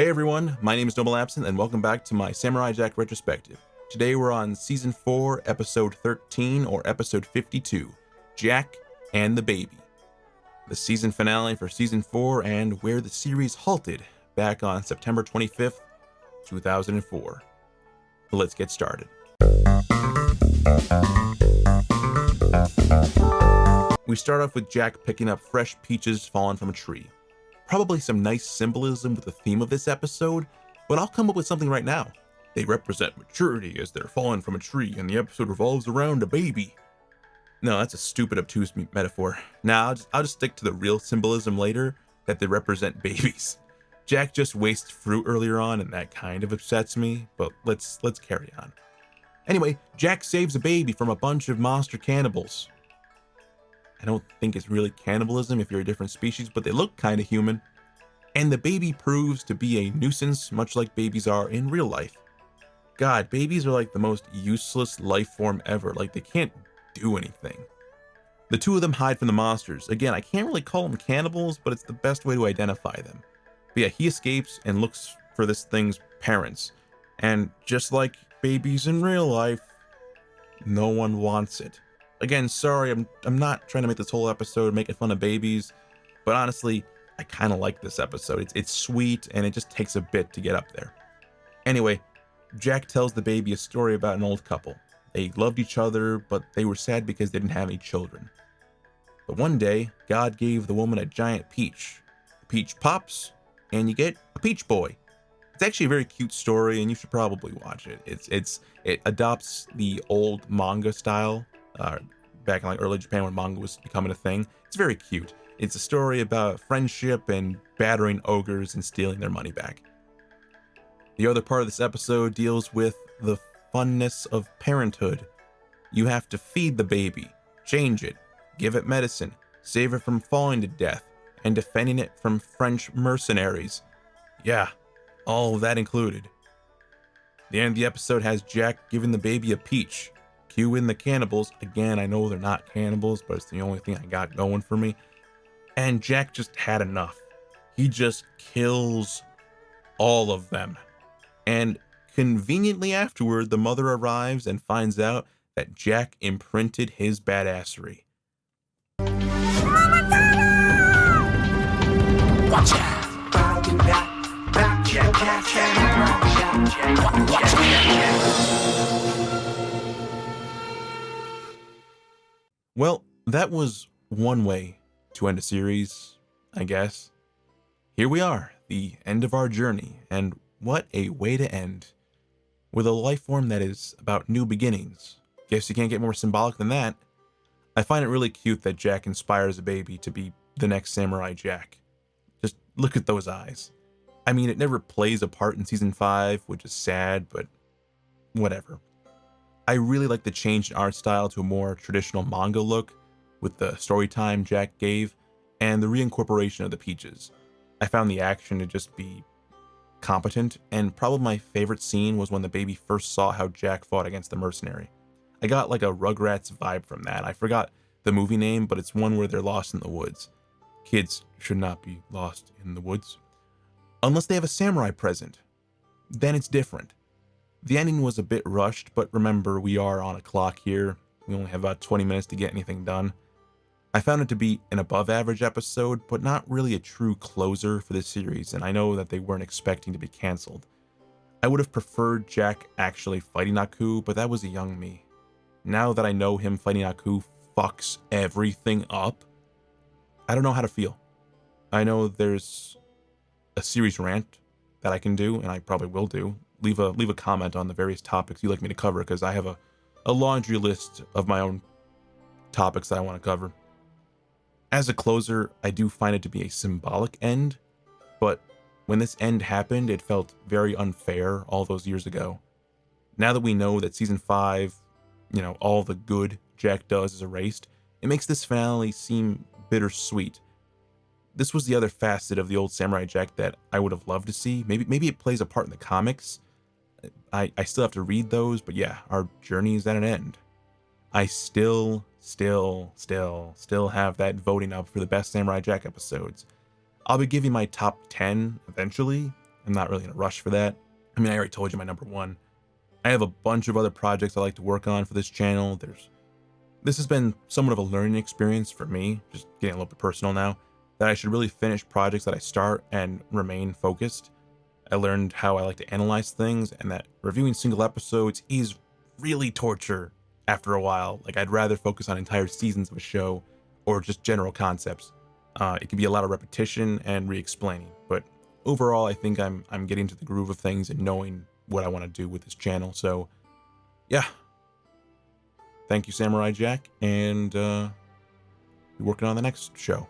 Hey everyone, my name is Absinthe and welcome back to my Samurai Jack Retrospective. Today we're on Season 4, Episode 13 or Episode 52, Jack and the Baby. The season finale for Season 4 and where the series halted back on September 25th, 2004. Let's get started. We start off with Jack picking up fresh peaches fallen from a tree. Probably some nice symbolism with the theme of this episode, but I'll come up with something right now. They represent maturity as they're falling from a tree, and the episode revolves around a baby. No, that's a stupid, obtuse metaphor. Nah, I'll just stick to the real symbolism later, that they represent babies. Jack just wastes fruit earlier on, and that kind of upsets me, but let's carry on. Anyway, Jack saves a baby from a bunch of monster cannibals. I don't think it's really cannibalism if you're a different species, but they look kind of human. And the baby proves to be a nuisance, much like babies are in real life. God, babies are like the most useless life form ever. Like, they can't do anything. The two of them hide from the monsters. Again, I can't really call them cannibals, but it's the best way to identify them. But yeah, he escapes and looks for this thing's parents. And just like babies in real life, no one wants it. Again, sorry, I'm not trying to make this whole episode making fun of babies, but honestly, I kind of like this episode. It's sweet, and it just takes a bit to get up there. Anyway, Jack tells the baby a story about an old couple. They loved each other, but they were sad because they didn't have any children. But one day, God gave the woman a giant peach. The peach pops, and you get a peach boy. It's actually a very cute story, and you should probably watch it. It adopts the old manga style. Back in like early Japan when manga was becoming a thing. It's very cute. It's a story about friendship and battering ogres and stealing their money back. The other part of this episode deals with the funness of parenthood. You have to feed the baby, change it, give it medicine, save it from falling to death, and defending it from French mercenaries. Yeah, all of that included. The end of the episode has Jack giving the baby a peach. Cue in the cannibals. Again, I know they're not cannibals, but it's the only thing I got going for me. And Jack just had enough. He just kills all of them. And conveniently afterward, the mother arrives and finds out that Jack imprinted his badassery. Watch out! Back, Well, that was one way to end a series, I guess. Here we are, the end of our journey, and what a way to end. With a life form that is about new beginnings. Guess you can't get more symbolic than that. I find it really cute that Jack inspires a baby to be the next Samurai Jack. Just look at those eyes. I mean, it never plays a part in Season 5, which is sad, but whatever. I really like the change in art style to a more traditional manga look with the story time Jack gave and the reincorporation of the peaches. I found the action to just be competent, and probably my favorite scene was when the baby first saw how Jack fought against the mercenary. I got like a Rugrats vibe from that. I forgot the movie name, but it's one where they're lost in the woods. Kids should not be lost in the woods. Unless they have a samurai present. Then it's different. The ending was a bit rushed, but remember, we are on a clock here. We only have about 20 minutes to get anything done. I found it to be an above-average episode, but not really a true closer for the series, and I know that they weren't expecting to be canceled. I would have preferred Jack actually fighting Aku, but that was a young me. Now that I know him fighting Aku fucks everything up, I don't know how to feel. I know there's a series rant that I can do, and I probably will do. Leave a comment on the various topics you'd like me to cover, because I have a laundry list of my own topics that I want to cover. As a closer, I do find it to be a symbolic end, but when this end happened, it felt very unfair all those years ago. Now that we know that Season 5, all the good Jack does is erased, it makes this finale seem bittersweet. This was the other facet of the old Samurai Jack that I would have loved to see. Maybe it plays a part in the comics. I still have to read those, but yeah, our journey is at an end. I still have that voting up for the best Samurai Jack episodes. I'll be giving my top 10 eventually, I'm not really in a rush for that. I mean, I already told you my number one. I have a bunch of other projects I like to work on for this channel. This has been somewhat of a learning experience for me, just getting a little bit personal now, that I should really finish projects that I start and remain focused. I learned how I like to analyze things, and that reviewing single episodes is really torture after a while. Like, I'd rather focus on entire seasons of a show or just general concepts. It can be a lot of repetition and re-explaining, but overall, I think I'm getting to the groove of things and knowing what I want to do with this channel. So, yeah. Thank you, Samurai Jack, and be working on the next show.